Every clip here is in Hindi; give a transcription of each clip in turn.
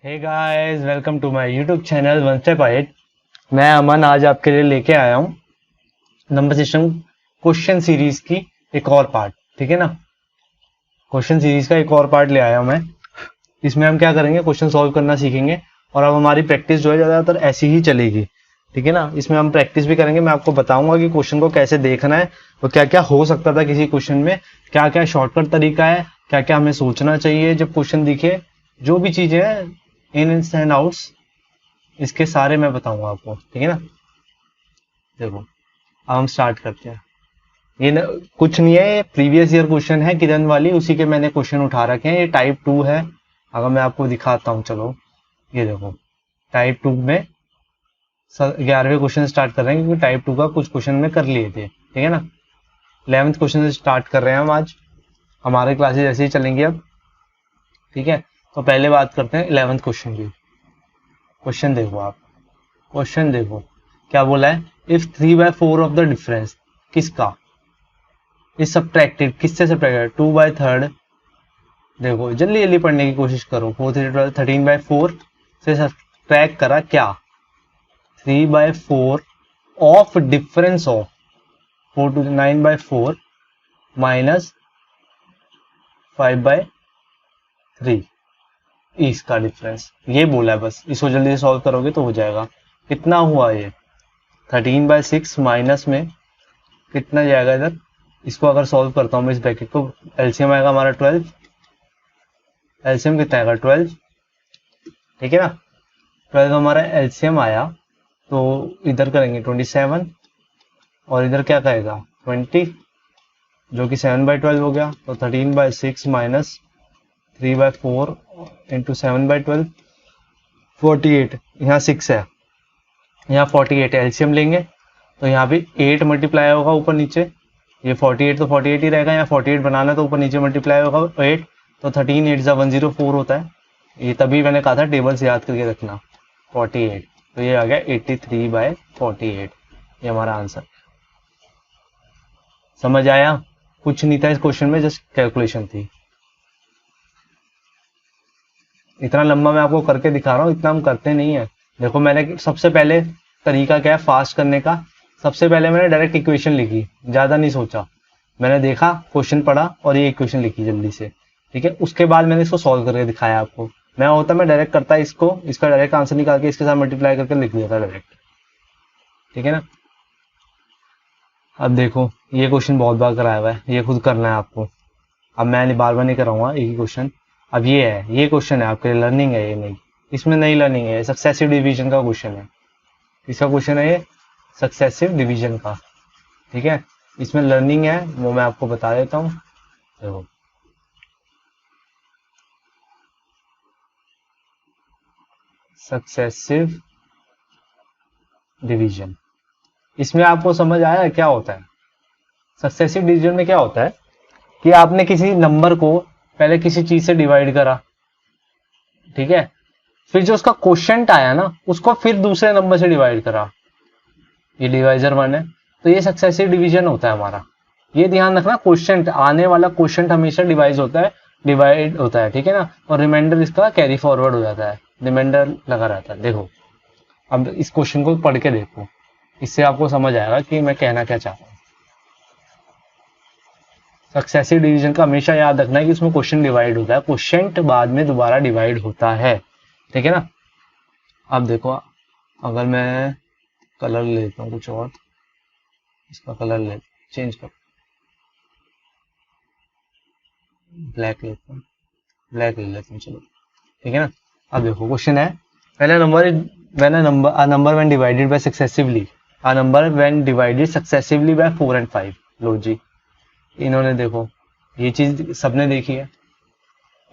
Hey guys, welcome to my YouTube channel one step ahead. मैं अमन आज आपके लिए लेके आया हूँ नंबर सिस्टम क्वेश्चन सीरीज की एक और पार्ट। ठीक है ना, क्वेश्चन सीरीज का एक और पार्ट ले आया हूँ मैं। इसमें हम क्या करेंगे, क्वेश्चन सॉल्व करना सीखेंगे और अब हमारी प्रैक्टिस जो है ज़्यादातर ऐसी ही चलेगी। ठीक है ना, इसमें हम प्रैक्टिस भी करेंगे। मैं आपको बताऊंगा कि क्वेश्चन को कैसे देखना है और क्या क्या हो सकता था किसी क्वेश्चन में, क्या क्या शॉर्टकट तरीका है, क्या क्या हमें सोचना चाहिए जब क्वेश्चन दिखे, जो भी चीजें हैं इन एंड आउट्स, इसके सारे मैं बताऊंगा आपको। ठीक है ना, देखो अब हम स्टार्ट करते हैं। कुछ नहीं है, प्रीवियस ईयर क्वेश्चन है किरण वाली, उसी के मैंने क्वेश्चन उठा रखे हैं। ये टाइप 2 है। अगर मैं आपको दिखाता हूँ, चलो ये देखो टाइप 2 में 11वें क्वेश्चन स्टार्ट कर रहे हैं क्योंकि टाइप 2 का कुछ क्वेश्चन में कर लिए थे। ठीक है ना, 11th क्वेश्चन से स्टार्ट कर रहे हैं हम आज। हमारे क्लासेस ऐसे ही चलेंगे अब। ठीक है, तो पहले बात करते हैं 11th क्वेश्चन की। क्वेश्चन देखो आप, क्वेश्चन देखो क्या बोला है। इफ 3/4 ऑफ द डिफरेंस किसका इज सब्ट्रैक्टेड, किससे सब्ट्रैक्टेड 2/3। देखो जल्दी जल्दी पढ़ने की कोशिश करो। 4 3 12 13/4 से सब्ट्रैक्ट करा क्या, 3/4 of difference of 4 to 9/4 minus 5/3 इसका डिफरेंस। ये बोला है बस, इसको जल्दी से सॉल्व करोगे तो हो जाएगा। कितना हुआ ये 13/6 माइनस में कितना जाएगा इधर। इसको अगर सॉल्व करता हूँ मैं इस ब्रैकेट को, एलसीएम आएगा हमारा 12। एलसीएम कितना आएगा 12। ठीक है ना, 12 हमारा एलसीएम आया तो इधर करेंगे 27 और इधर क्या कहेगा 20, जो कि 7/12 हो गया। तो 13/6 माइनस 3/4 इंटू 7/12 48। यहाँ 6 है, यहाँ 48 है। एलसीएम लेंगे तो यहाँ भी 8 मल्टीप्लाई होगा ऊपर नीचे। ये 48 तो 48 ही रहेगा, यहाँ 48 बनाना तो ऊपर नीचे मल्टीप्लाई होगा 8। तो 13 8 104 होता है। ये तभी मैंने कहा था टेबल से याद करके रखना 48। तो ये आ गया 83/48। ये हमारा आंसर। समझ आया, कुछ नहीं था इस क्वेश्चन में, जस्ट कैलकुलेशन थी। इतना लंबा मैं आपको करके दिखा रहा हूँ, इतना हम करते नहीं है। देखो मैंने सबसे पहले तरीका क्या है फास्ट करने का, सबसे पहले मैंने डायरेक्ट इक्वेशन लिखी, ज्यादा नहीं सोचा। मैंने देखा, क्वेश्चन पढ़ा और ये इक्वेशन लिखी जल्दी से। ठीक है, उसके बाद मैंने इसको सॉल्व करके दिखाया आपको। मैं होता मैं डायरेक्ट करता इसको, इसका डायरेक्ट आंसर निकाल के इसके साथ मल्टीप्लाई करके लिख देता डायरेक्ट। ठीक है ना, अब देखो ये क्वेश्चन बहुत बार कराया हुआ है, ये खुद करना है आपको। अब मैं बार बार नहीं कराऊंगा एक ही क्वेश्चन। अब ये है, ये क्वेश्चन है आपके लिए, लर्निंग है ये, नहीं इसमें नहीं लर्निंग है, सक्सेसिव डिवीजन का क्वेश्चन है। इसका क्वेश्चन है ये सक्सेसिव डिवीजन का। ठीक है, इसमें लर्निंग है वो मैं आपको बता देता हूँ। देखो सक्सेसिव डिवीजन, इसमें आपको समझ आया क्या होता है। सक्सेसिव डिवीजन में क्या होता है कि आपने किसी नंबर को पहले किसी चीज से डिवाइड करा, ठीक है, फिर जो उसका क्वोशिएंट आया ना उसको फिर दूसरे नंबर से डिवाइड करा, ये डिवाइजर 1 है। तो ये सक्सेसिव डिवीजन होता है हमारा। ये ध्यान रखना, क्वोशिएंट आने वाला क्वोशिएंट हमेशा डिवाइड होता है। ठीक है ना, और रिमाइंडर इसका कैरी फॉरवर्ड हो जाता है, रिमाइंडर लगा रहता है। देखो अब इस क्वेश्चन को पढ़ के देखो, इससे आपको समझ आएगा कि मैं कहना क्या चाहता हूँ। सक्सेसिव डिवीजन का हमेशा याद रखना है कि उसमें क्वेश्चन डिवाइड होता है, क्वोशिएंट बाद में दोबारा डिवाइड होता है। ठीक है ना, अब देखो अगर मैं कलर लेता हूँ कुछ और, इसका कलर ले चेंज कर, ब्लैक लेता हूँ, ब्लैक ले लेता हूँ चलो। ठीक है ना, अब देखो क्वेश्चन है, पहला number when a number when divided by successively, a number when divided successively by 4 and 5। लो जी, इन्होंने देखो ये चीज सबने देखी है,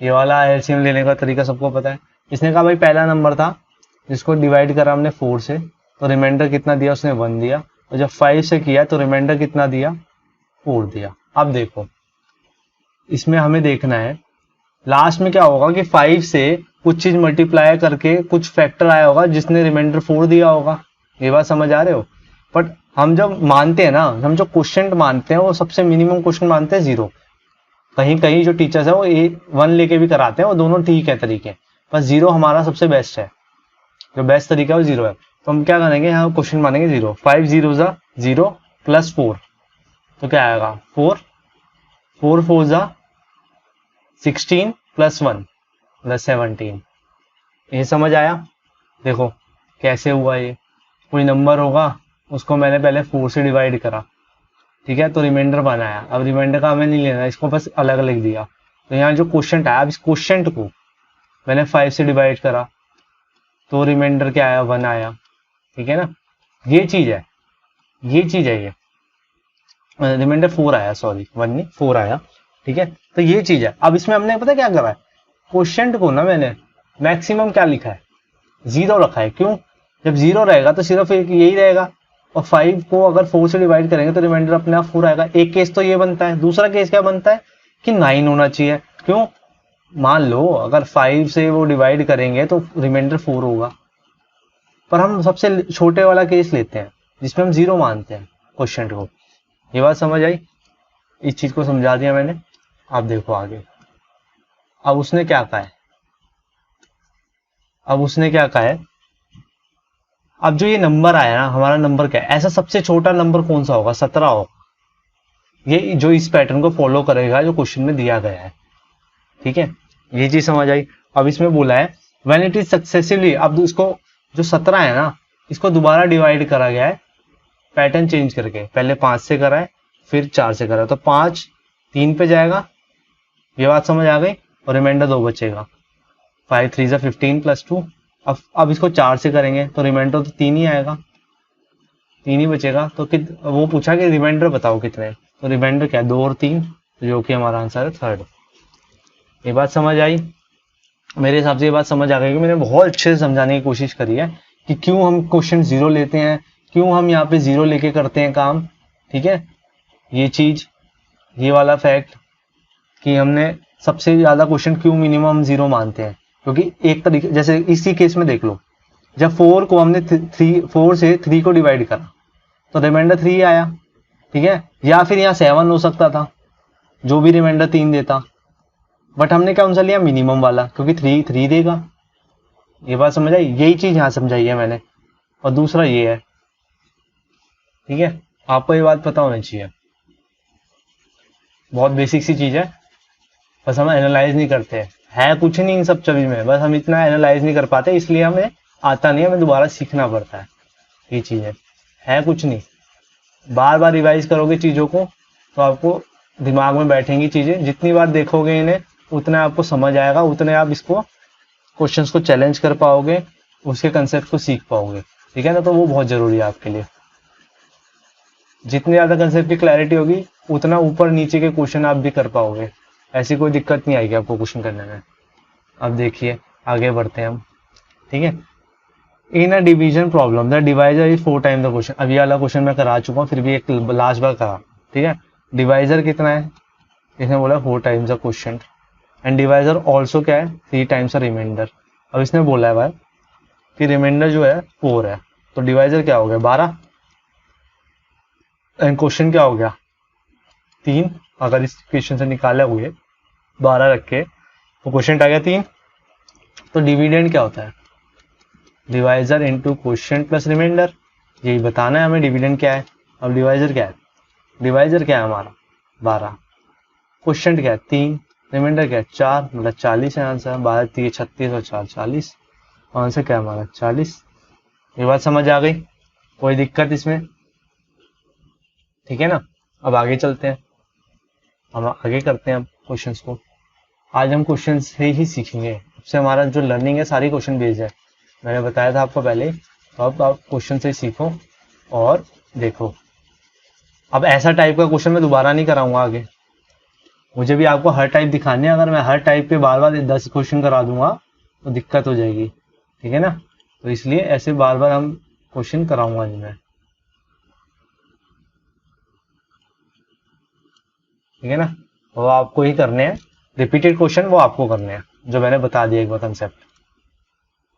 ये वाला एलसीएम लेने का तरीका सबको पता है। इसने कहा भाई पहला नंबर था जिसको डिवाइड करा हमने 4 से, तो रिमाइंडर कितना दिया उसने 1 दिया, और जब 5 से किया तो रिमाइंडर कितना दिया 4 दिया। अब देखो इसमें हमें देखना है लास्ट में क्या होगा कि 5 से कुछ चीज मल्टीप्लाई करके कुछ फैक्टर आया होगा जिसने रिमाइंडर 4 दिया होगा। ये बात समझ आ रहे हो। बट हम जब मानते हैं ना, हम जो क्वेश्चन मानते हैं वो सबसे मिनिमम क्वेश्चन मानते हैं 0। कहीं कहीं जो टीचर्स है वो 1 लेके भी कराते हैं, वो दोनों ठीक है तरीके। बस जीरो हमारा सबसे बेस्ट है, जो बेस्ट तरीका है वो जीरो है। तो हम क्या करेंगे, यहाँ क्वेश्चन मानेंगे जीरो। 5 जीरो जा जीरो प्लस 4, तो क्या आएगा 4, 4 4 जा 16 प्लस 1 प्लस 17। ये समझ आया? देखो कैसे हुआ, ये कोई नंबर होगा उसको मैंने पहले 4 से डिवाइड करा, ठीक है, तो रिमाइंडर बनाया। अब रिमाइंडर का हमें नहीं लेना, इसको बस अलग लिख दिया। तो यहाँ जो क्वेश्चन आया, अब इस क्वेश्चन को मैंने 5 से डिवाइड करा तो रिमाइंडर क्या आया, 1 आया, ठीक है ना। ये चीज है, ये चीज है, ये रिमाइंडर 4 आया, सॉरी 1 नहीं 4 आया, ठीक है। तो ये चीज है। अब इसमें हमने पता क्या करा है, क्वेश्चन को ना मैंने मैक्सिमम क्या लिखा है, जीरो रखा है। क्यों? जब जीरो रहेगा तो सिर्फ एक यही रहेगा, और 5 को अगर 4 से डिवाइड करेंगे तो रिमाइंडर अपने आप 4 आएगा। एक केस तो ये बनता है। दूसरा केस क्या बनता है कि 9 होना चाहिए। क्यों? मान लो अगर 5 से वो डिवाइड करेंगे तो रिमाइंडर 4 होगा, पर हम सबसे छोटे वाला केस लेते हैं जिसमें हम जीरो मानते हैं क्वेश्चन को। ये बात समझ आई? इस चीज को समझा दिया मैंने। आप देखो आगे, अब उसने क्या कहा है, अब उसने क्या कहा है, अब जो ये नंबर आया ना, हमारा नंबर क्या है, ऐसा सबसे छोटा नंबर कौन सा होगा, 17 होगा। ये जो इस पैटर्न को फॉलो करेगा जो क्वेश्चन में दिया गया है, ठीक है, ये चीज समझ आई। अब इसमें बोला है व्हेन इट इज सक्सेसिवली, अब इसको जो 17 है ना, इसको दोबारा डिवाइड करा गया है पैटर्न चेंज करके। पहले 5 से करा है, फिर 4 से करा है, तो 5 3 पे जाएगा, ये बात समझ आ गई, और रिमाइंडर 2 बचेगा। 5 3 जा 15 प्लस 2। अब इसको 4 से करेंगे तो रिमाइंडर तो 3 ही आएगा, 3 ही बचेगा। तो वो पूछा कि रिमाइंडर बताओ कितने, तो रिमाइंडर क्या है, 2 और 3, जो कि हमारा आंसर है 3rd। ये बात समझ आई? मेरे हिसाब से ये बात समझ आ गई कि मैंने बहुत अच्छे से समझाने की कोशिश करी है कि क्यों हम क्वेश्चन जीरो लेते हैं, क्यों हम यहाँ पे जीरो लेके करते हैं काम, ठीक है। ये चीज, ये वाला फैक्ट कि हमने सबसे ज्यादा क्वेश्चन क्यों मिनिमम जीरो मानते हैं, क्योंकि एक तरीके, जैसे इसी केस में देख लो, जब 4 को हमने 4 से 3 को डिवाइड करा तो रिमाइंडर 3 आया, ठीक है, या फिर यहाँ 7 हो सकता था, जो भी रिमाइंडर 3 देता, बट हमने कौन सा लिया, मिनिमम वाला, क्योंकि 3 देगा। ये बात समझ आई? यही चीज यहाँ समझाई है मैंने। और दूसरा ये है, ठीक है, आपको ये बात पता होनी चाहिए, बहुत बेसिक सी चीज है, बस हम एनालाइज नहीं करते है कुछ नहीं इन सब चीज में, बस हम इतना एनालाइज नहीं कर पाते, इसलिए हमें आता नहीं है, हमें दोबारा सीखना पड़ता है। ये चीज है कुछ नहीं, बार बार रिवाइज करोगे चीजों को तो आपको दिमाग में बैठेंगी चीजें, जितनी बार देखोगे इन्हें उतना आपको समझ आएगा, उतने आप इसको क्वेश्चंस को चैलेंज कर पाओगे, उसके कंसेप्ट को सीख पाओगे, ठीक है ना। तो वो बहुत जरूरी है आपके लिए। जितनी ज्यादा कंसेप्ट की क्लैरिटी होगी उतना ऊपर नीचे के क्वेश्चन आप भी कर पाओगे, ऐसी कोई दिक्कत नहीं आएगी आपको क्वेश्चन करने में। अब देखिए आगे बढ़ते हैं हम, ठीक है। In a division problem the divisor is 4 time the question. अब ये वाला क्वेश्चन मैं करा चुका हूँ, फिर भी एक लास्ट बार करा, ठीक है। डिवाइजर कितना है, इसने बोला 4 times the question, and divisor also क्या है, 3 टाइम्स द रिमाइंडर। अब इसने बोला है भाई कि रिमाइंडर जो है 4 है, तो डिवाइजर क्या हो गया 12, एंड क्वेश्चन क्या हो गया 3। अगर इस क्वेश्चन से निकाले हुए 12 रख के तो क्वेश्चन आ गया 3। तो डिविडेंड क्या होता है, divisor into question plus remainder, यही बताना है हमें डिविडेंड क्या है। अब डिवाइजर क्या है, डिवाइजर क्या है हमारा 12, क्वेश्चन क्या है 3, रिमाइंडर क्या है 4, मतलब 40 है आंसर। 12 3 36 और 4 40, आंसर क्या है हमारा 40। ये बात समझ आ गई, कोई दिक्कत इसमें, ठीक है ना। अब आगे चलते हैं, हम आगे करते हैं अब क्वेश्चंस को। आज हम क्वेश्चन से ही सीखेंगे, सबसे हमारा जो लर्निंग है सारी क्वेश्चन बेस्ड है, मैंने बताया था आपको पहले। तो अब आप क्वेश्चन से सीखो और देखो। अब ऐसा टाइप का क्वेश्चन मैं दोबारा नहीं कराऊंगा आगे, मुझे भी आपको हर टाइप दिखाने, अगर मैं हर टाइप पे बार बार 10 क्वेश्चन करा दूंगा तो दिक्कत हो जाएगी, ठीक है ना। तो इसलिए ऐसे बार बार हम क्वेश्चन कराऊंगा नहीं मैं, ठीक है ना। वो आपको ही करने हैं, रिपीटेड क्वेश्चन वो आपको करने हैं, जो मैंने बता दिया एक बार कंसेप्ट।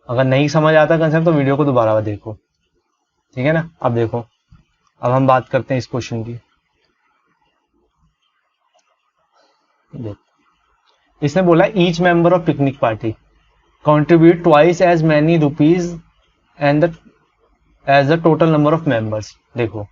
अगर नहीं समझ आता कंसेप्ट तो वीडियो को दोबारा देखो, ठीक है ना। अब देखो, अब हम बात करते हैं इस क्वेश्चन की। इसने बोला each member of picnic party contribute twice as many rupees and as the total number of members। देखो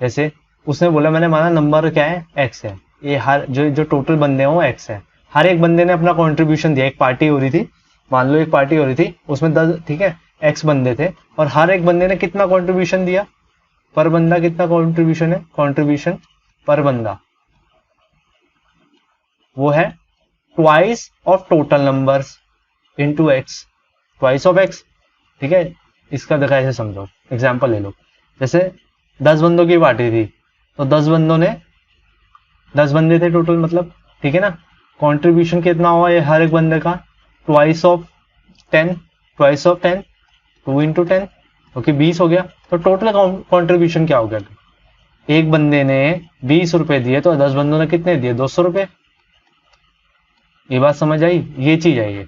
जैसे उसने बोला, मैंने माना नंबर क्या है x है, ये हर जो टोटल बंदे हैं वो x है, हर एक बंदे ने अपना कंट्रीब्यूशन दिया। एक पार्टी हो रही थी, मान लो एक पार्टी हो रही थी, उसमें 10, ठीक है, x बंदे थे और हर एक बंदे ने कितना कंट्रीब्यूशन दिया पर बंदा, कितना कंट्रीब्यूशन है, कंट्रीब्यूशन पर बंदा वो है twice of total numbers into x, twice of x। ठीक है, इसका देखा ऐसे समझो, एग्जांपल ले लो, जैसे 10 बंदों की पार्टी थी तो 10 बंदों ने, 10 बंदे थे टोटल मतलब, ठीक है ना, कंट्रीब्यूशन कितना हुआ ये हर एक बंदे का, twice of 10, twice of 10 2 into 10, okay 20 हो गया। तो टोटल कंट्रीब्यूशन क्या हो गया, एक बंदे ने 20 रुपए दिए तो 10 बंदों ने कितने दिए, 200 रुपए। ये बात समझ आई, ये चीज है ये,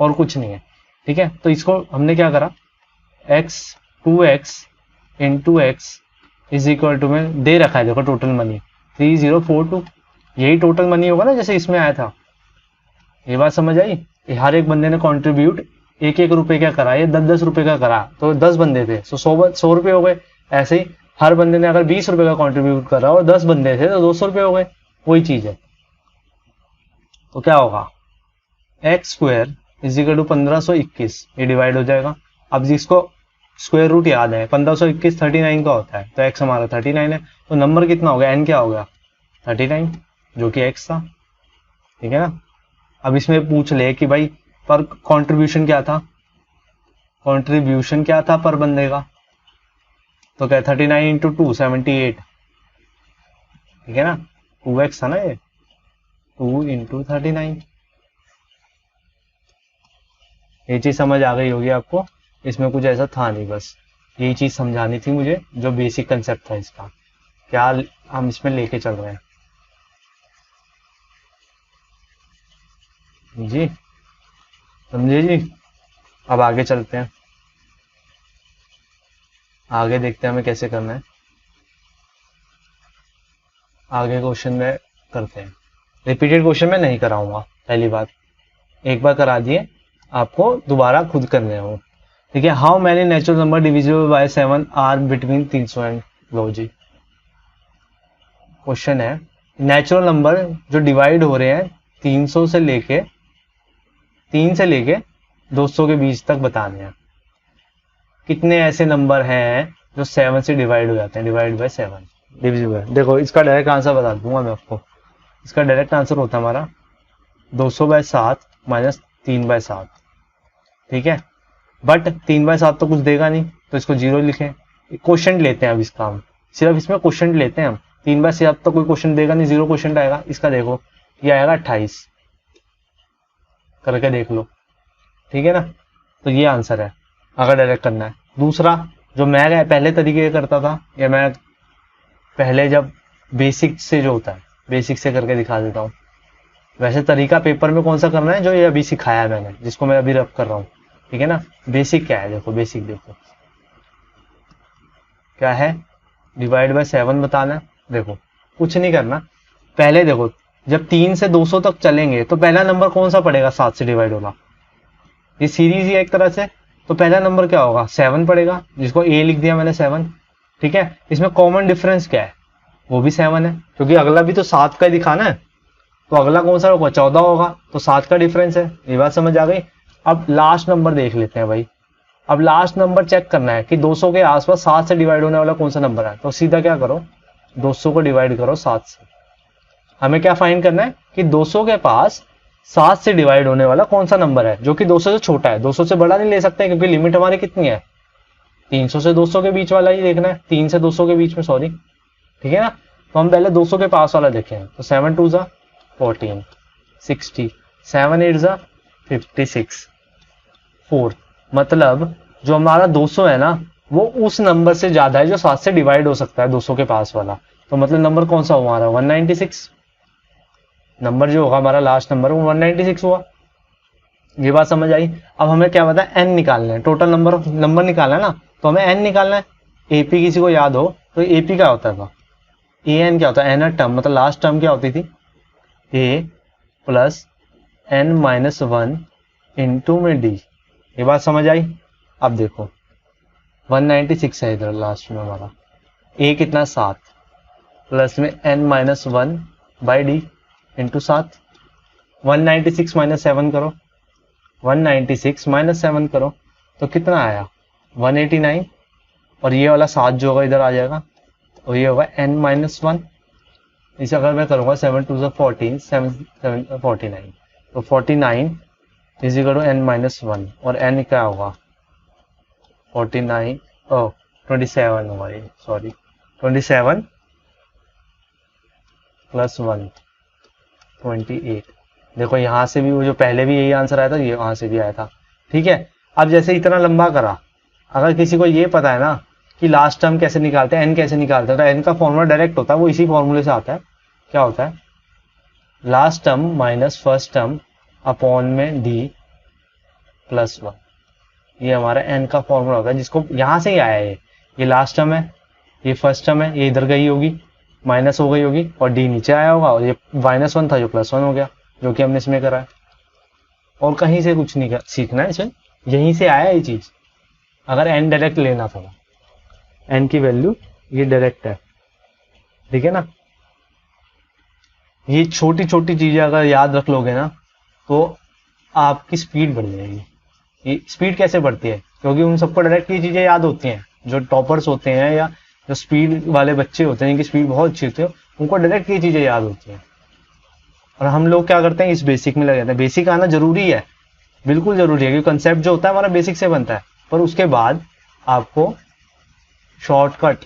और कुछ नहीं है। ठीक है, तो इसको हमने क्या करा, x 2x into x is equal to में दे रखा है, देखो टोटल मनी 3042, यही टोटल मनी होगा ना जैसे इसमें आया था। ये बात समझ आई, हर एक बंदे ने कंट्रीब्यूट 1-1 रुपए का करा, ये 10-10 रुपए का करा, तो 10 बंदे थे तो 100 रुपए हो गए। ऐसे ही हर बंदे ने अगर 20 रुपए का कंट्रीब्यूट करा और 10 बंदे थे तो 200 रुपए हो गए, वही चीज है। तो क्या होगा, x square is equal to 1521, ये डिवाइड हो जाएगा। अब जिसको स्क्वायर रूट याद है 1521 39 का होता है, तो एक्स हमारा 39 है, तो नंबर कितना हो गया, एन क्या हो गया 39, जो कि एक्स था। ठीक है ना, अब इसमें पूछ ले कि भाई पर कंट्रीब्यूशन क्या था, कंट्रीब्यूशन क्या था पर बंदे का, तो क्या 39 इंटू 2 78, ठीक है ना, 2x था ना ये, 2 इंटू 39। ये चीज समझ आ गई होगी आपको, इसमें कुछ ऐसा था नहीं, बस यही चीज समझानी थी मुझे, जो बेसिक कंसेप्ट था इसका, क्या हम इसमें लेके चल रहे हैं जी, समझे जी। अब आगे चलते हैं, आगे देखते हैं हमें कैसे करना है, आगे क्वेश्चन में करते हैं। रिपीटेड क्वेश्चन में नहीं कराऊंगा, पहली बात, एक बार करा दिए, आपको दोबारा खुद करने हो। ठीक है, how many natural number divisible by 7 are between 300 and, लो जी क्वेश्चन है, नेचुरल नंबर जो डिवाइड हो रहे हैं 300 से लेके 3 से लेके 200 के बीच तक बताने हैं। कितने ऐसे नंबर हैं जो 7 से डिवाइड हो जाते हैं, डिवाइड बाय 7 डिविजिबल। देखो इसका डायरेक्ट आंसर बता दूंगा मैं आपको, इसका डायरेक्ट आंसर होता है हमारा 200/7 माइनस 3/7। ठीक है, बट 3/7 तो कुछ देगा नहीं, तो इसको 0 लिखें। क्वेश्चन लेते हैं अब इसका, हम सिर्फ इसमें क्वेश्चन लेते हैं हम, 3/7 तो कोई क्वेश्चन देगा नहीं, 0 क्वेश्चन आएगा। इसका देखो ये आएगा 28, करके देख लो, ठीक है ना, तो ये आंसर है अगर डायरेक्ट करना है। दूसरा जो मैं पहले तरीके करता था, या मैं पहले जब बेसिक से जो होता है बेसिक से करके दिखा देता हूँ, वैसे तरीका पेपर में कौन सा करना है, जो ये अभी सिखाया है मैंने, जिसको मैं अभी रब कर रहा हूँ। ठीक है ना, बेसिक क्या है, देखो बेसिक देखो क्या है, डिवाइड बाय 7 बताना है। देखो कुछ नहीं करना, पहले देखो जब 3 से 200 तक चलेंगे तो पहला नंबर कौन सा पड़ेगा 7 से डिवाइड होगा, ये सीरीज ही है एक तरह से, तो पहला नंबर क्या होगा 7 पड़ेगा, जिसको ए लिख दिया मैंने 7। ठीक है, इसमें कॉमन डिफरेंस क्या है, वो भी 7 है, क्योंकि अगला भी तो 7 का ही दिखाना है, तो अगला कौन सा होगा 14 होगा, तो 7 का डिफरेंस है। ये बात समझ आ गई। अब लास्ट नंबर देख लेते हैं भाई, अब लास्ट नंबर चेक करना है कि 200 के आसपास 7 से डिवाइड होने वाला कौन सा नंबर है, तो सीधा क्या करो 200 को डिवाइड करो 7 से। हमें क्या फाइंड करना है कि 200 के पास 7 से डिवाइड होने वाला कौन सा नंबर है जो कि 200 से छोटा है, 200 से बड़ा नहीं ले सकते क्योंकि लिमिट हमारी कितनी है 300 से 200 के बीच वाला ही देखना है, 3 से 200 के बीच में, सॉरी। ठीक है ना, तो हम पहले 200 के पास वाला देखें, तो 7 2 जा 14 60, 7 8 जा 56 4, मतलब जो हमारा 200 है ना वो उस नंबर से ज्यादा है जो 7 से डिवाइड हो सकता है 200 के पास वाला, तो मतलब नंबर कौन सा हुआ हमारा 196, नंबर जो होगा हमारा लास्ट नंबर वो 196 हुआ। ये बात समझ आई। अब हमें क्या पता है, एन निकालना है, टोटल नंबर निकालना है ना, तो हमें एन निकालना है। एपी किसी को याद हो तो एपी क्या होता था, ए एन क्या होता है, एन टर्म मतलब लास्ट टर्म क्या होती थी, ए प्लस n-1 इंटू में डी, ये बात समझ आई। अब देखो 196 है इधर लास्ट में हमारा, ए कितना 7 प्लस में n-1/d इंटू 7। 196 माइनस 7 करो, 196 माइनस 7 करो तो कितना आया 189, और ये वाला 7 जो होगा इधर आ जाएगा, और ये होगा n-1। इसे अगर मैं करूँगा 7 2 14 7 7 49, तो 49 इज इक्वल टू n-1, और n क्या होगा 49 27 होगा ये, सॉरी 27 प्लस 1 28। देखो यहाँ से भी वो जो पहले भी यही आंसर आया था, ये वहां से भी आया था। ठीक है, अब जैसे इतना लंबा करा, अगर किसी को ये पता है ना कि लास्ट टर्म कैसे निकालते हैं, एन कैसे निकालते हैं, तो एन का फॉर्मूला डायरेक्ट होता है, वो इसी फॉर्मूले से आता है। क्या होता है, last term minus first term upon में डी प्लस 1। ये हमारा एन का फॉर्मूला होता है, जिसको यहाँ से ही आया है। ये लास्ट टर्म है, ये फर्स्ट टर्म है, ये इधर गई होगी, माइनस हो गई होगी, और डी नीचे आया होगा, और ये -1 था जो +1 हो गया, जो कि हमने इसमें करा है। और कहीं से कुछ नहीं सीखना है इसमें, यहीं से आया ये चीज। अगर एन डायरेक्ट लेना था, एन की वैल्यू ये डायरेक्ट है, ठीक है ना। ये छोटी छोटी चीजें अगर याद रख लोगे ना, तो आपकी स्पीड बढ़ जाएगी। ये स्पीड कैसे बढ़ती है, क्योंकि उन सबको डायरेक्ट ये चीजें याद होती हैं, जो टॉपर्स होते हैं या जो स्पीड वाले बच्चे होते हैं, जिनकी स्पीड बहुत अच्छी होती है, उनको डायरेक्ट ये चीजें याद होती हैं। और हम लोग क्या करते हैं, इस बेसिक में लगे रहते हैं। बेसिक आना जरूरी है, बिल्कुल जरूरी है, क्योंकि कंसेप्ट जो होता है हमारा बेसिक से बनता है, पर उसके बाद आपको शॉर्टकट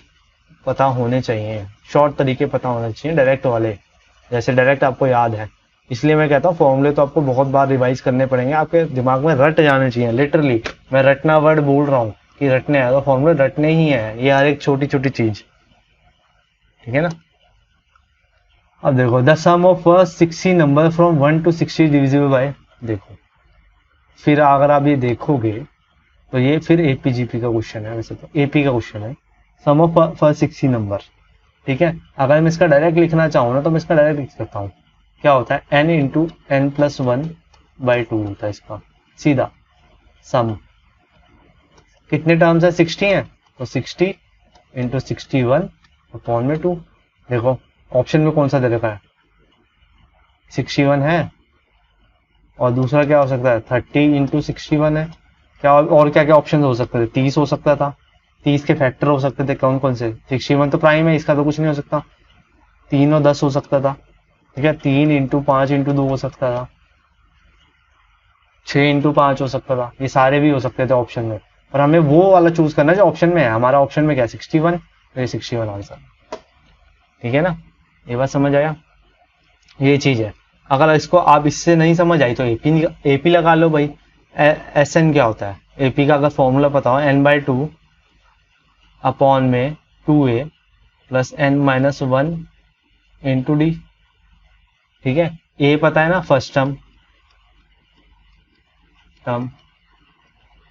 पता होने चाहिए, शॉर्ट तरीके पता होने चाहिए, डायरेक्ट वाले। जैसे डायरेक्ट आपको याद है, इसलिए मैं कहता हूँ फॉर्मूले तो आपको बहुत बार रिवाइज करने पड़ेंगे, आपके दिमाग में रट जाने चाहिए। लिटरली मैं रटना वर्ड बोल रहा हूँ कि रटने है, तो फॉर्मूले रटने ही है, ये हर एक छोटी छोटी चीज, ठीक है ना। अब देखो the sum of first 60 number from 1 to 60 divisible by, देखो फिर अगर आप ये देखोगे तो ये फिर एपीजीपी का क्वेश्चन है, वैसे तो एपी का क्वेश्चन है, सम ऑफ फर्स्ट 60 नंबर। ठीक है, अगर मैं इसका डायरेक्ट लिखना चाहूँ ना, तो मैं इसका डायरेक्ट लिख सकता हूँ। क्या होता है, n इंटू एन प्लस 1/2 होता है इसका सीधा सम। कितने टर्म्स है, 60 है, तो 60 इंटू 61 अपॉन में 2। देखो ऑप्शन में कौन सा दे रखा है, 61 है, और दूसरा क्या हो सकता है 30 इंटू 61 है। क्या और क्या क्या ऑप्शन हो सकते थे, 30 हो सकता था, 30 के फैक्टर हो सकते थे, कौन कौन से, 61 तो प्राइम है, इसका तो कुछ नहीं हो सकता। 3 और 10 हो सकता था, ठीक है, 3 इंटू 5 इंटू 2 हो सकता था, 6 इंटू 5 हो सकता था, ये सारे भी हो सकते थे ऑप्शन में, पर हमें वो वाला चूज करना है जो ऑप्शन में है। हमारा ऑप्शन में क्या है 61, तो ये 61 आंसर, ठीक है ना। ये बात समझ आया, ये चीज है। अगर इसको आप इससे नहीं समझ आई तो एपी लगा लो भाई। एस एन क्या होता है, एपी का अगर फॉर्मूला पता हो, n/2 अपॉन में 2a plus n-1 into D, ठीक है। ए पता है ना, फर्स्ट टर्म,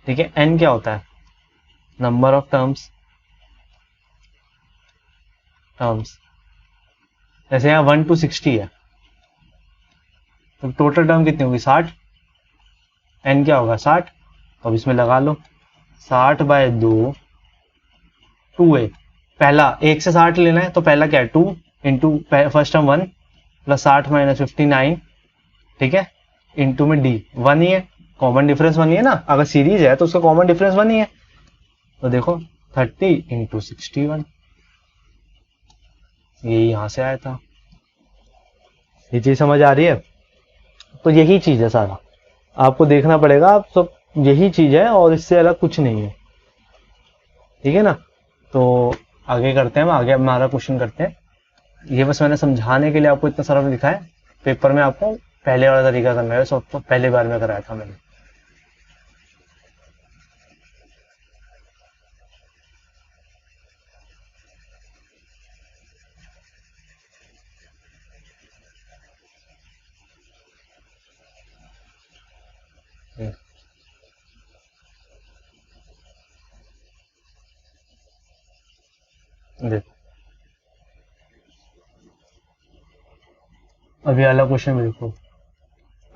ठीक है। एन क्या होता है, नंबर ऑफ टर्म्स, जैसे यहाँ 1 to 60 है, तो टोटल टर्म कितनी होगी 60, एन क्या होगा 60, तो अब इसमें लगा लो 60/2 2a। पहला 1 से 60 लेना है, तो पहला क्या है 2 into first term 1 plus 60 minus 59, ठीक है, इंटू में डी 1 ही है, कॉमन डिफरेंस 1 ही है ना। अगर सीरीज है तो उसका कॉमन डिफरेंस 1 ही है, तो देखो 30 इंटू 61, ये यहां से आया था। ये चीज समझ आ रही है, तो यही चीज है सारा, आपको देखना पड़ेगा, आप सब यही चीज है और इससे अलग कुछ नहीं है, ठीक है ना। तो आगे करते हैं, आगे हमारा क्वेश्चन करते हैं। ये बस मैंने समझाने के लिए आपको इतना सारा लिखा है, पेपर में आपको पहले वाला तरीका करना है, सब तो पहले बार में कराया था मैंने। देखो अभी वाला क्वेश्चन में देखो,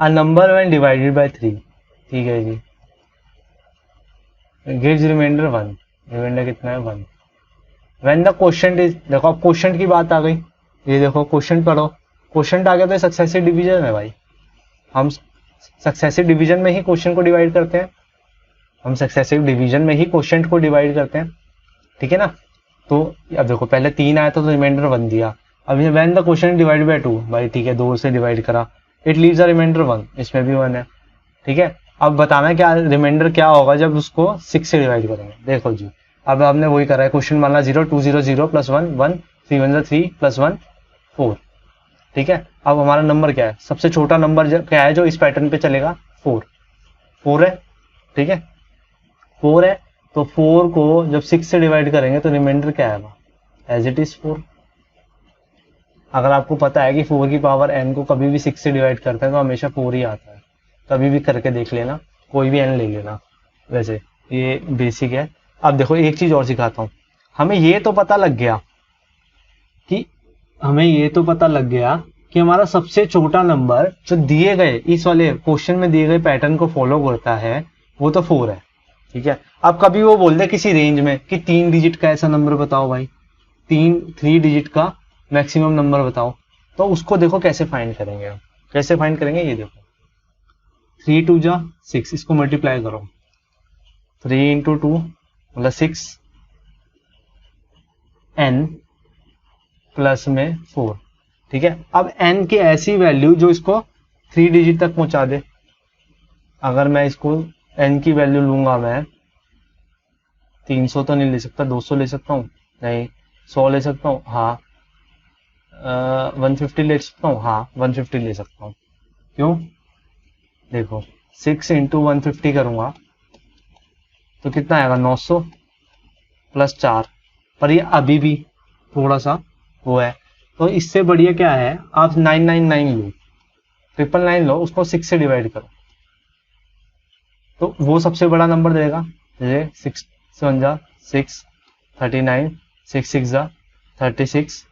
अ नंबर व्हेन डिवाइडेड बाय 3, ठीक है जी, गिव्स रिमाइंडर 1, रिमाइंडर कितना है 1। व्हेन द क्वोशंट इज, देखो अब क्वोशंट की बात आ गई, ये देखो क्वोशंट पढ़ो, क्वोशंट आ गया तो सक्सेसिव डिवीजन है भाई, हम सक्सेसिव डिवीजन में ही क्वोशंट को डिवाइड करते हैं, हम सक्सेसिव डिवीजन में ही क्वोशंट को डिवाइड करते हैं, ठीक है ना। तो अब देखो पहले 3 आया था तो रिमाइंडर 1 दिया, अब ये when the quotient divide by 2, भाई ठीक है 2 से डिवाइड करा, इट लीव्स अ रिमाइंडर 1, इसमें भी 1 है, ठीक है। अब बताना क्या रिमाइंडर क्या होगा जब उसको 6 से डिवाइड करेंगे, देखो जी अब आपने वही करा है, क्वेश्चन मानना 0 2 0 0 प्लस 1 1 3 1 3 प्लस 1 4, ठीक है। अब हमारा नंबर क्या है, सबसे छोटा नंबर क्या है जो इस पैटर्न पे चलेगा, 4 है, ठीक है 4 है, तो 4 को जब 6 से डिवाइड करेंगे तो रिमाइंडर क्या आएगा, एज इट इज 4। अगर आपको पता है कि 4 की पावर n को कभी भी 6 से डिवाइड करते हैं तो हमेशा 4 ही आता है, कभी भी करके देख लेना, कोई भी n ले लेना, वैसे ये बेसिक है। अब देखो एक चीज और सिखाता हूँ, हमें ये तो पता लग गया कि हमारा सबसे छोटा नंबर जो दिए गए इस वाले क्वेश्चन में दिए गए पैटर्न को फॉलो करता है वो तो 4 है, ठीक है। अब कभी वो बोल दे किसी रेंज में कि 3 डिजिट का ऐसा नंबर बताओ भाई, 3 डिजिट का मैक्सिमम नंबर बताओ, तो उसको देखो कैसे फाइंड करेंगे, कैसे फाइंड करेंगे, ये देखो 3 2 जा 6, इसको मल्टीप्लाई करो, 3 इंटू 2 मतलब 6, n प्लस में 4, ठीक है। अब n की ऐसी वैल्यू जो इसको 3 डिजिट तक पहुंचा दे, अगर मैं इसको n की वैल्यू लूंगा, मैं 300 तो नहीं ले सकता, 200 ले सकता हूँ, नहीं 100 ले सकता हूँ, हाँ 150 ले सकता हूँ, हाँ 150 ले सकता हूँ, क्यों, देखो 6 इंटू 150 करूंगा तो कितना आएगा 900 प्लस 4, पर ये अभी भी थोड़ा सा वो है, तो इससे बढ़िया क्या है, आप 999 लो, 999 लो, उसको 6 से डिवाइड करो, तो वो सबसे बड़ा नंबर देगा, ये 6 1 जा 6 39 6 6 जा 36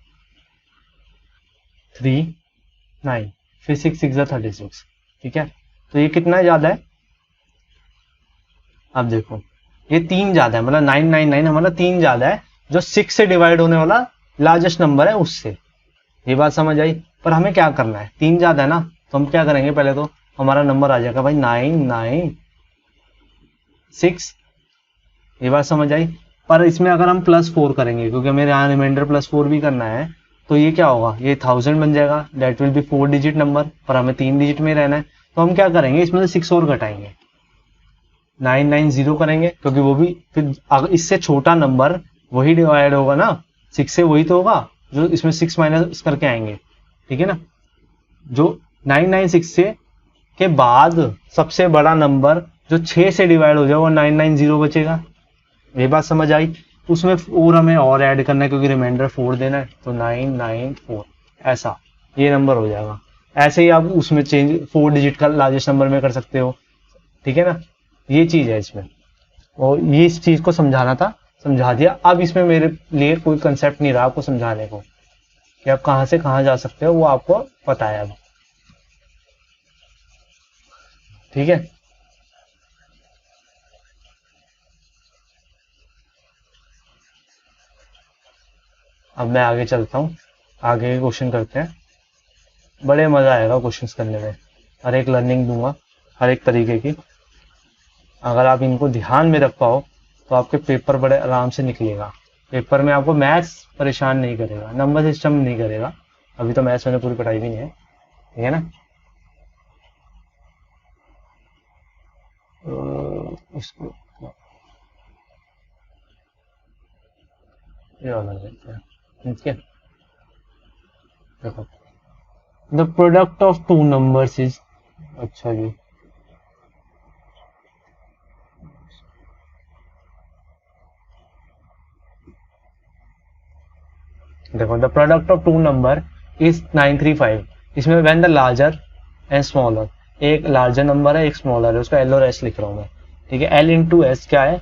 3 9 फिर 6 6 जा 36, ठीक है। तो ये कितना ज्यादा है, अब देखो ये 3 ज्यादा है, मतलब 999 हमारा 3 ज्यादा है, जो 6 से डिवाइड होने वाला लार्जेस्ट नंबर है उससे, ये बात समझ आई। पर हमें क्या करना है, 3 ज्यादा है ना, तो हम क्या करेंगे, पहले तो हमारा नंबर आ जाएगा भाई 996, ये बात समझ आई। पर इसमें अगर हम +4 करेंगे, क्योंकि हमें यहाँ रिमाइंडर +4 भी करना है, तो ये क्या होगा, ये 1000 बन जाएगा, that will be 4 digit number, पर हमें 3 डिजिट में रहना है, तो हम क्या करेंगे, इसमें से 6 और घटाएंगे, 990 करेंगे, क्योंकि वो भी फिर अगर इससे छोटा नंबर वही डिवाइड होगा ना 6 से, वही तो होगा जो इसमें 6 माइनस करके आएंगे, ठीक है ना। जो 996 से के बाद सबसे बड़ा नंबर जो 6 से डिवाइड हो जाए वो 990 बचेगा, ये बात समझ आई। उसमें 4 हमें और ऐड करना है क्योंकि रिमाइंडर 4 देना है, तो 994 ऐसा ये नंबर हो जाएगा। ऐसे ही आप उसमें चेंज 4 डिजिट का लार्जेस्ट नंबर में कर सकते हो, ठीक है ना, ये चीज है इसमें, और ये इस चीज को समझाना था, समझा दिया। अब इसमें मेरे लिए कोई कंसेप्ट नहीं रहा आपको समझाने को कि आप कहां से कहां जा सकते हो, वो आपको पता है अब, ठीक है। अब मैं आगे चलता हूँ, आगे के क्वेश्चन करते हैं, बड़े मजा आएगा क्वेश्चंस करने में, हर एक लर्निंग दूंगा हर एक तरीके की, अगर आप इनको ध्यान में रख पाओ तो आपके पेपर बड़े आराम से निकलेगा। पेपर में आपको मैथ्स परेशान नहीं करेगा, नंबर सिस्टम नहीं करेगा, अभी तो मैथ्स मैंने पूरी पढ़ाई भी नहीं है, ठीक है ना। इसको ये वाला देखते हैं, ठीक है। देखो the product of 2 numbers is, अच्छा जी देखो the product of 2 number is 935, इसमें when the larger and smaller, एक लार्जर नंबर है एक स्मॉलर है, उसका एल और एस लिख रहा हूं मैं, ठीक है। एल इंटू एस क्या है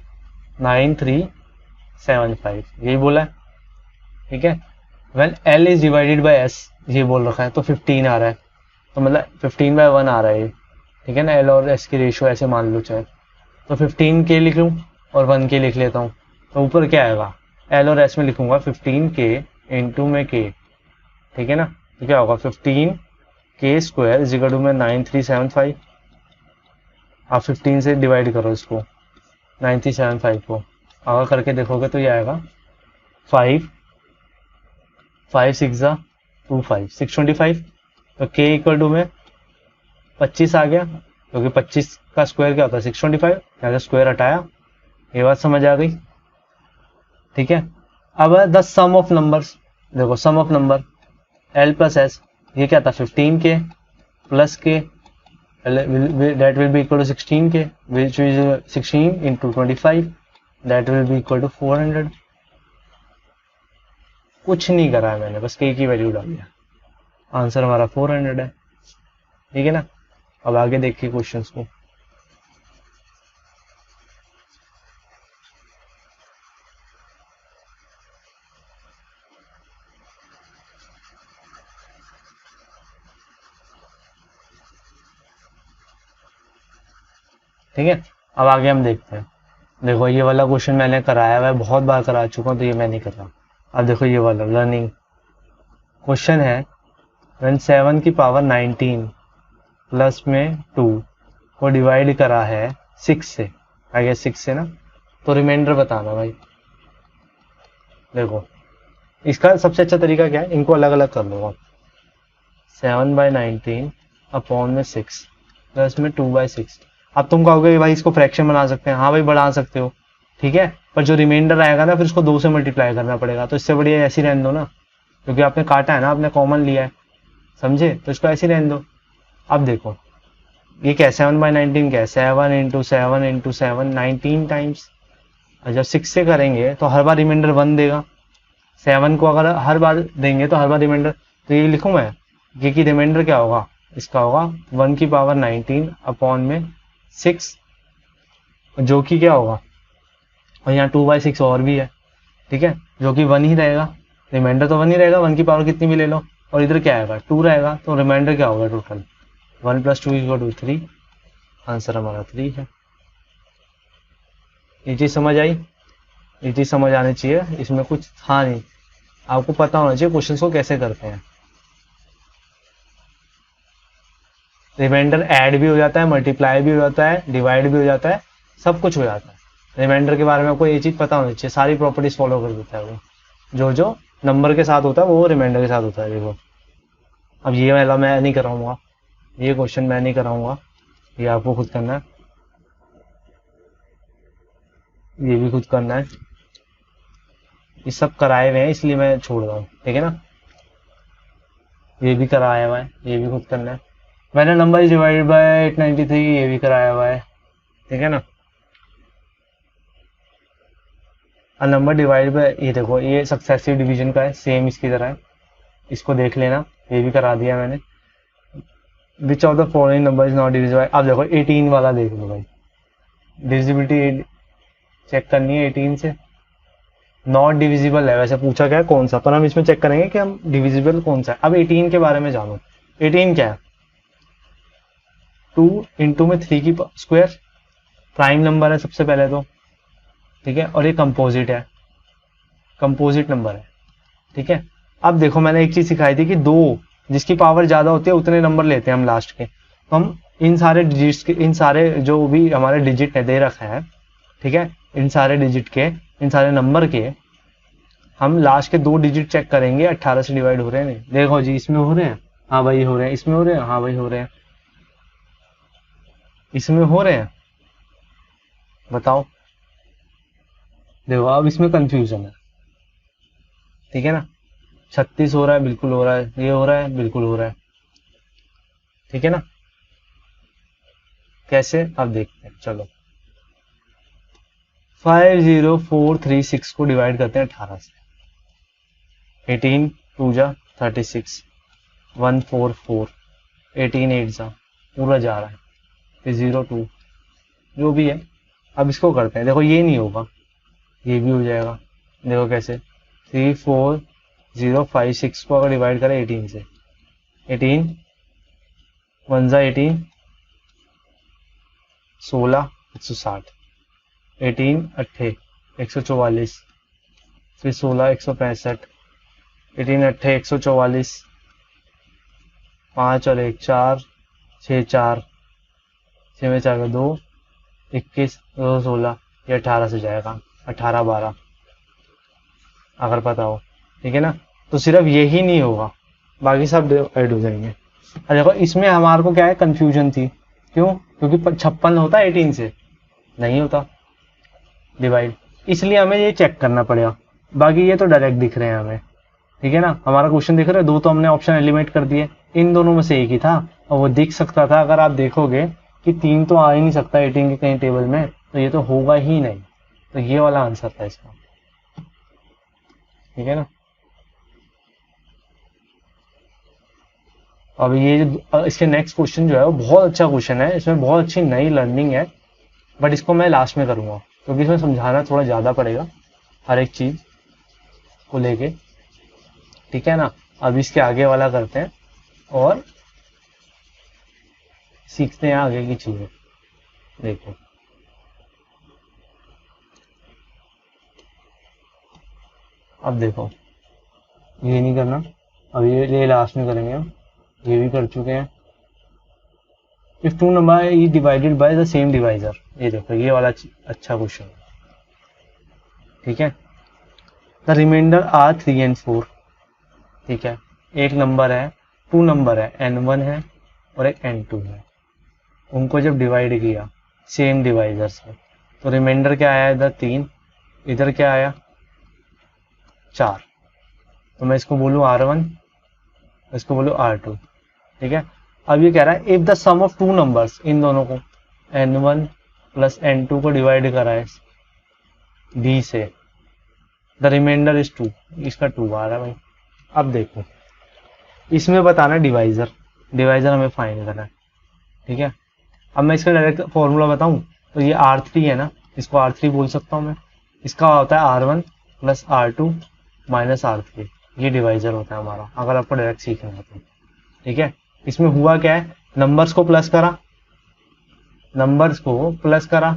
9375, यही बोला है, ठीक है। When L is divided by S, ये बोल रखा है, तो 15 आ रहा है, तो मतलब 15/1 आ रहा है, ठीक है ना। एल और एस की रेशियो ऐसे मान लो चाहे, तो 15 के लिख लूँ और 1 के लिख लेता हूँ, तो ऊपर क्या आएगा, एल और एस में लिखूंगा 15k इंटू में k, ठीक है ना। तो क्या होगा 15k स्क्वायर इजिकल टू में 9375। आप 15 से डिवाइड करो इसको 9375 को, अगर करके देखोगे तो ये आएगा 5 5 6 25 625। तो k इक्वल टू में 25 आ गया, क्योंकि 25 का स्क्वायर क्या होता है 625, यहाँ से स्क्वायर हटाया। ये बात समझ आ गई, ठीक है। अब है द सम ऑफ नंबर्स, देखो sum of number L plus S, ये क्या था 15k plus k that will be equal to 16k which is 16 into 25 that will be equal to 400। कुछ नहीं करा है मैंने, बस k की वैल्यू डाल दिया, आंसर हमारा 400 है, ठीक है ना। अब आगे देखिए क्वेश्चंस को। ठीक है, अब आगे हम देखते हैं। देखो ये वाला क्वेश्चन मैंने कराया हुआ है, बहुत बार करा चुका हूँ, तो ये मैं नहीं कर रहा। अब देखो ये वाला लर्निंग क्वेश्चन है, व्हेन 7 की पावर 19 प्लस में 2 को डिवाइड करा है 6 से, आई गेस 6 से ना, तो रिमाइंडर बताना भाई। देखो इसका सबसे अच्छा तरीका क्या है, इनको अलग अलग कर लो। 7/19 अपॉन में 6 प्लस में 2/6। अब तुम कहोगे भाई इसको फ्रैक्शन बना सकते हैं, हाँ भाई बढ़ा सकते हो, ठीक है, पर जो रिमाइंडर आएगा ना फिर उसको 2 से मल्टीप्लाई करना पड़ेगा, तो इससे बढ़िया ऐसे ही रहने दो ना, क्योंकि आपने काटा है ना, आपने कॉमन लिया है, समझे, तो इसको ऐसे ही रहने दो। अब देखो ये क्या है 7/19 क्या है 7 इंटू 7 इंटू 7 19 टाइम्स। और जब 6 से करेंगे तो हर बार रिमाइंडर 1 देगा, 7 को अगर हर बार देंगे तो हर बार रिमाइंडर, तो ये लिखूं मैं, ये की रिमाइंडर क्या होगा, इसका होगा 1 की पावर 19 अपॉन में 6, जो कि क्या होगा, और यहाँ 2/6 और भी है, ठीक है, जो कि 1 ही रहेगा, रिमाइंडर तो 1 ही रहेगा, 1 की पावर कितनी भी ले लो, और इधर क्या आएगा 2 रहेगा, तो रिमाइंडर क्या होगा टोटल 1 + 2 = 3। आंसर हमारा 3 है। ये चीज समझ आई, ये चीज समझ आनी चाहिए, इसमें कुछ था नहीं, आपको पता होना चाहिए क्वेश्चन को कैसे करते हैं। रिमाइंडर ऐड भी हो जाता है, मल्टीप्लाई भी हो जाता है, डिवाइड भी हो जाता है, सब कुछ हो जाता है। रिमाइंडर के बारे में आपको ये चीज पता होनी चाहिए, सारी प्रॉपर्टीज फॉलो कर देता है वो, जो जो नंबर के साथ होता है वो रिमाइंडर के साथ होता है। देखो अब ये वाला मैं नहीं कराऊंगा, ये क्वेश्चन मैं नहीं कराऊंगा, ये आपको खुद करना है, ये भी खुद करना है, ये सब कराए हुए हैं इसलिए मैं छोड़ रहा हूँ, ठीक है ना। ये भी कराया हुआ है, ये भी खुद करना है। मैंने नंबर डिवाइडेड बाय 893, ये भी कराया हुआ है, ठीक है ना। नंबर डिवाइड बाय, ये देखो ये सक्सेसिव डिवीजन का है, सेम इसकी तरह है, इसको देख लेना, ये भी करा दिया मैंने। Which of the following number is not divisible, अब देखो 18 वाला देख लो भाई, डिविजिबिलिटी चेक करनी है 18 से, नॉट डिविजिबल है, वैसे पूछा गया है कौन सा, पर हम इसमें चेक करेंगे कि हम डिविजिबल कौन सा है। अब 18 के बारे में जानो, 18 क्या है, 2 इंटू में 3 की स्क्वायर, प्राइम नंबर है सबसे पहले तो, ठीक है, और ये कंपोजिट है, कंपोजिट नंबर है, ठीक है। अब देखो मैंने एक चीज सिखाई थी कि दो जिसकी पावर ज्यादा होती है उतने नंबर लेते हैं हम लास्ट के, तो हम इन सारे डिजिट्स के, इन सारे जो भी हमारे डिजिट है दे रखा है, ठीक है, इन सारे डिजिट के, इन सारे नंबर के हम लास्ट के 2 डिजिट चेक करेंगे 18 से डिवाइड हो रहे हैं नहीं, देखो जी इसमें हो रहे हैं, हाँ भाई हो रहे हैं, इसमें हो रहे हैं, हाँ भाई हो रहे हैं, इसमें हो रहे हैं, बताओ। देखो अब इसमें कंफ्यूजन है, ठीक है ना, 36 हो रहा है, बिल्कुल हो रहा है, ये हो रहा है, बिल्कुल हो रहा है, ठीक है ना। कैसे, अब देखते हैं, चलो 50436 को डिवाइड करते हैं 18 से, 18 2 जा 36, 144, 18 8 जा, पूरा जा रहा है, फिर 02 जो भी है। अब इसको करते हैं, देखो ये नहीं होगा, ये भी हो जाएगा, देखो कैसे 34056 को अगर डिवाइड करें 18 से, 18 1 जा 18, 16 160, 18 अट्ठे 144, फिर 16 165, 18 अट्ठे 144, 5 और 1 4, 6 4, 6 में 4 का 2, 21 2 16, ये 18 से जाएगा, 18 12 अगर पता हो, ठीक है ना। तो सिर्फ यही नहीं होगा, बाकी सब ऐड हो जाएंगे। और देखो इसमें हमारे को क्या है, कंफ्यूजन थी, क्यों? क्योंकि 56 होता है 18 से, नहीं होता डिवाइड, इसलिए हमें ये चेक करना पड़ेगा। बाकी ये तो डायरेक्ट दिख रहे हैं हमें, ठीक है ना। हमारा क्वेश्चन दिख रहा है, दो तो हमने ऑप्शन एलिमिनेट कर दिए, इन दोनों में से एक ही था और वो दिख सकता था। अगर आप देखोगे कि 3 तो आ ही नहीं सकता 18 के कहीं टेबल में, तो ये तो होगा ही नहीं, तो ये वाला आंसर था इसका, ठीक है ना। अब ये इसके नेक्स्ट क्वेश्चन जो है वो बहुत अच्छा क्वेश्चन है, इसमें बहुत अच्छी नई लर्निंग है, बट इसको मैं लास्ट में करूंगा क्योंकि इसमें समझाना थोड़ा ज़्यादा पड़ेगा हर एक चीज़ को लेके, ठीक है ना। अब इसके आगे वाला करते हैं और सीखते हैं आगे की चीज़ें। देखो अब देखो, ये नहीं करना, अब ये लास्ट में करेंगे हम, ये भी कर चुके हैं। If two number is divided by the same divisor, ये देखो ये वाला अच्छा क्वेश्चन है, ठीक है। द रिमाइंडर आर 3 and 4, ठीक है। एक नंबर है, 2 नंबर है, n1 है और एक n2 है, उनको जब डिवाइड किया सेम डिवाइजर से, तो रिमाइंडर क्या आया इधर 3, इधर क्या आया 4, तो मैं इसको बोलूँ R1, इसको बोलूँ R2, ठीक है। अब ये कह रहा है if the sum of 2 numbers, इन दोनों को n1 प्लस n2 को डिवाइड करा है d से, द रिमाइंडर इज 2, इसका 2 आ रहा है भाई। अब देखो इसमें बताना डिवाइजर, डिवाइजर हमें फाइंड करना है, ठीक है। अब मैं इसका डायरेक्ट फॉर्मूला बताऊं तो ये R3 है ना, इसको R3 बोल सकता हूं मैं, इसका होता है R1 plus R2 minus R3, ये डिवाइजर होता है हमारा, अगर आपको डायरेक्ट सीखना है तो, ठीक है। इसमें हुआ क्या है, नंबर्स को प्लस करा, नंबर्स को प्लस करा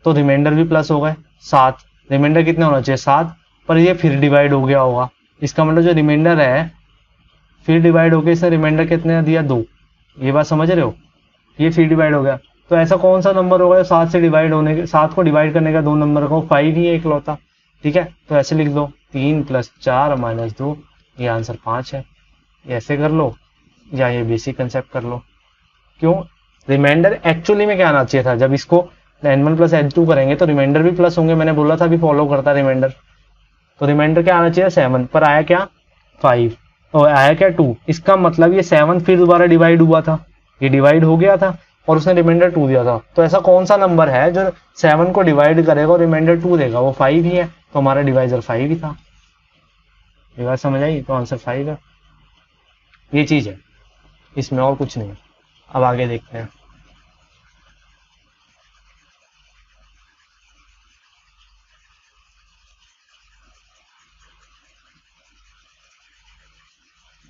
तो रिमाइंडर भी प्लस हो गए 7, रिमाइंडर कितना होना चाहिए 7, पर ये फिर डिवाइड हो गया होगा, इसका मतलब जो रिमाइंडर है फिर डिवाइड हो गया, इसने रिमाइंडर कितने दिया 2, ये बात समझ रहे हो, ये फिर डिवाइड हो गया। तो ऐसा कौन सा नंबर होगा 7 से डिवाइड होने के, 7 को डिवाइड करने का 2 नंबर को, 5 ही है इकलौता, ठीक है। तो ऐसे लिख दो 3 प्लस 4 माइनस 2, ये आंसर 5 है, ऐसे कर लो या ये बेसिक कंसेप्ट कर लो। क्यों, रिमाइंडर एक्चुअली में क्या आना चाहिए था, जब इसको n1 प्लस n2 करेंगे तो रिमाइंडर भी प्लस होंगे, मैंने बोला था अभी फॉलो करता रिमाइंडर, तो रिमाइंडर क्या आना चाहिए 7, पर आया क्या 5 और आया क्या 2, इसका मतलब ये 7 फिर दोबारा डिवाइड हुआ था, ये डिवाइड हो गया था और उसने रिमाइंडर 2 दिया था। तो ऐसा कौन सा नंबर है जो 7 को डिवाइड करेगा और रिमाइंडर 2 देगा, वो 5 ही है, तो हमारा डिवाइजर 5 ही था। ये बात समझ आई, तो आंसर 5 है, ये चीज है इसमें, और कुछ नहीं है। अब आगे देखते हैं।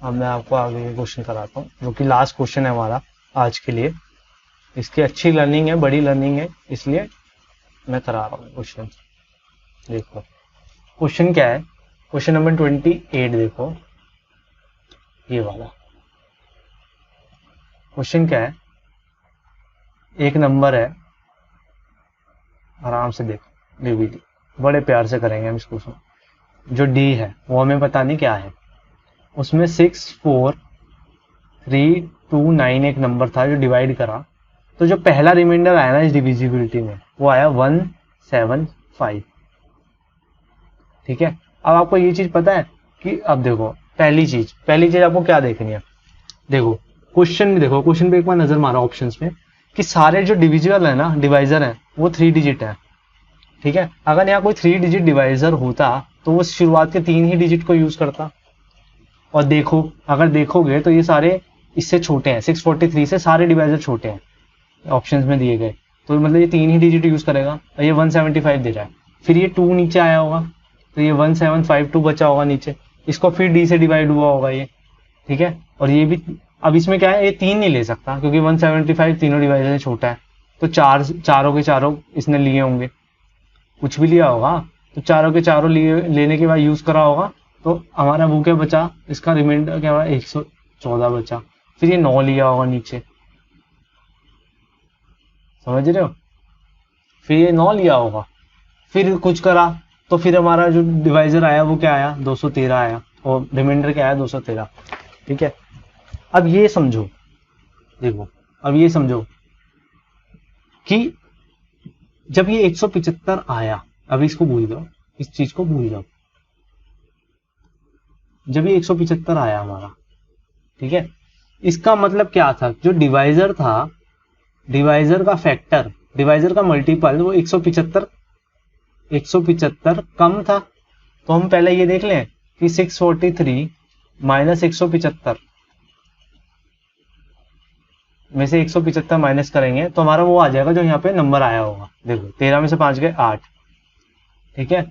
अब मैं आपको आगे क्वेश्चन कराता हूँ जो कि लास्ट क्वेश्चन है हमारा आज के लिए, इसकी अच्छी लर्निंग है, बड़ी लर्निंग है, इसलिए मैं करा रहा हूँ क्वेश्चन। देखो क्वेश्चन क्या है, क्वेश्चन नंबर 28, देखो ये वाला क्वेश्चन क्या है, एक नंबर है, आराम से देखो डीवीडी, बड़े प्यार से करेंगे हम इस क्वेश्चन। जो डी है वो हमें पता नहीं क्या है, उसमें 6 4 3 2 9 एक नंबर था जो डिवाइड करा, तो जो पहला रिमाइंडर आया ना इस डिविजिबिलिटी में वो आया 175, ठीक है। अब आपको ये चीज पता है कि, अब देखो पहली चीज आपको क्या देखनी है, देखो क्वेश्चन भी देखो, क्वेश्चन पे एक बार नजर मारा ऑप्शंस में कि सारे जो डिविजिबल है ना, डिवाइजर है, वो 3 डिजिट है, ठीक है। अगर यहाँ कोई 3 डिजिट डिवाइजर होता तो वो शुरुआत के 3 ही डिजिट को यूज करता, और देखो अगर देखोगे तो ये सारे इससे छोटे हैं, 643 से सारे डिवाइजर छोटे हैं ऑप्शंस में दिए गए, तो मतलब ये 3 ही डिजिट यूज करेगा, और ये 175 दे रहा है, फिर ये 2 नीचे आया होगा तो ये 1752 बचा होगा नीचे, इसको फिर डी से डिवाइड हुआ होगा ये, ठीक है। और ये भी, अब इसमें क्या है, ये 3 नहीं ले सकता क्योंकि 175 तीनों डिवाइजर से छोटा है, तो चारों के चारों इसने लिए होंगे, कुछ भी लिया होगा तो चारों के चारों लेने के बाद यूज करा होगा, तो हमारा वो क्या बचा, इसका रिमाइंडर क्या हुआ 114 बचा। फिर ये 9 लिया होगा नीचे, समझ रहे हो, फिर ये 9 लिया होगा, फिर कुछ करा तो फिर हमारा जो डिवाइजर आया वो क्या आया 213 आया, और रिमाइंडर क्या आया 213। ठीक है, अब ये समझो, देखो अब ये समझो कि जब ये 175 आया, अब इसको भूल जाओ, इस चीज को भूल जाओ, जब ये 175 आया हमारा, ठीक है, इसका मतलब क्या था, जो डिवाइजर था, डिवाइजर का फैक्टर, डिवाइजर का मल्टीपल वो 175 कम था। तो हम पहले ये देख लें कि 643 माइनस 175 में से 175 माइनस करेंगे तो हमारा वो आ जाएगा जो यहाँ पे नंबर आया होगा। देखो 13 में से 5 गए 8, ठीक है,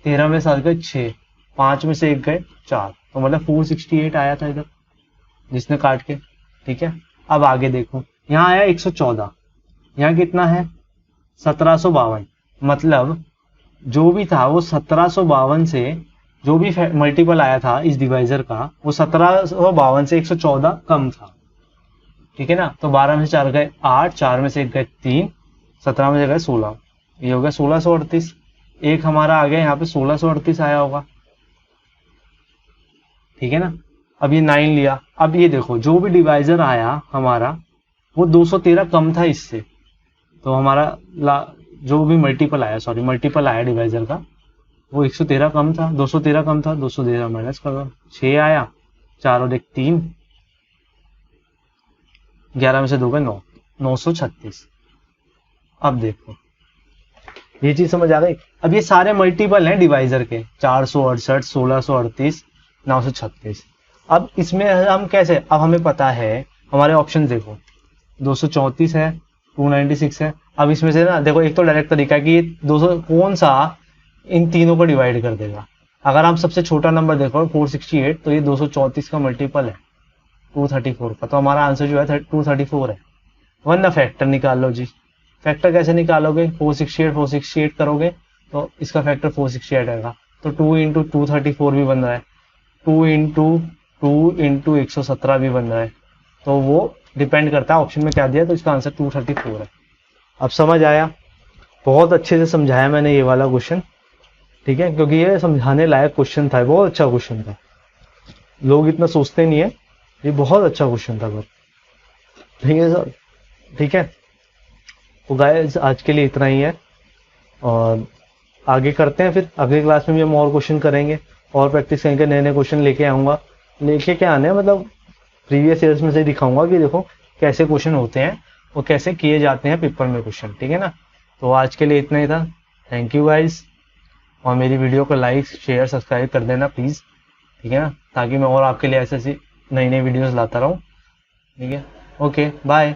13 में से 7 गए 6, 5 में से 1 गए 4, तो मतलब 468 आया था इधर जिसने काट के। ठीक है, अब आगे देखो, यहाँ आया 114, यहाँ कितना है 1752, मतलब जो भी था वो 1752 से जो भी मल्टीपल आया था इस डिवाइजर का वो 1752 से 114 कम था। ठीक है ना, तो 12 में से 4 गए 8, 4 में से 1 गए 3, 17 में से गए 16, ये हो गया 1638। एक हमारा आ गया यहाँ पे 1638 आया होगा। ठीक है ना, अब ये 9 लिया, अब ये देखो जो भी डिवाइजर आया हमारा वो 213 कम था इससे, तो हमारा जो भी मल्टीपल आया, सॉरी मल्टीपल आया डिवाइजर का वो 113 कम था, 213 कम था, 213 माइनस कर दो, 6 आया, 4 और 1 3, 11 में से 2 गए 9, 936। अब देखो ये चीज समझ आ गई। अब ये सारे मल्टीपल हैं डिवाइजर के, 468, 1638, 936। अब इसमें हम कैसे, अब हमें पता है हमारे ऑप्शन देखो 234 है, 296 है। अब इसमें से ना देखो, एक तो डायरेक्ट तरीका है कि ये 200 कौन सा इन तीनों को डिवाइड कर देगा। अगर आप सबसे छोटा नंबर देखो 468, तो ये 234 का मल्टीपल है 234 का, तो हमारा आंसर जो है 234 है। वरना फैक्टर निकाल लो जी। फैक्टर कैसे निकालोगे, 468 करोगे तो इसका फैक्टर 468 आएगा, तो 2 इंटू 234 भी बन रहा है, 2 इंटू 117 भी बन रहा है, तो वो डिपेंड करता है ऑप्शन में क्या दिया, तो इसका आंसर 234 है। अब समझ आया, बहुत अच्छे से समझाया मैंने ये वाला क्वेश्चन। ठीक है, क्योंकि ये समझाने लायक क्वेश्चन था, बहुत अच्छा क्वेश्चन था, लोग इतना सोचते नहीं है, ये बहुत अच्छा क्वेश्चन था। ठीक है सर, ठीक है, तो गाइस आज के लिए इतना ही है, और आगे करते हैं, फिर अगली क्लास में भी हम और क्वेश्चन करेंगे और प्रैक्टिस करेंगे, नए नए क्वेश्चन लेके आऊँगा। लेके क्या आने, मतलब प्रीवियस ईयर्स में से दिखाऊंगा कि देखो कैसे क्वेश्चन होते हैं और कैसे किए जाते हैं पेपर में क्वेश्चन। ठीक है ना, तो आज के लिए इतना ही था। थैंक यू गाइस, और मेरी वीडियो को लाइक शेयर सब्सक्राइब कर देना प्लीज़। ठीक है ना, ताकि मैं और आपके लिए ऐसे ऐसी नई नई वीडियोस लाता रहूँ। ठीक है, ओके बाय।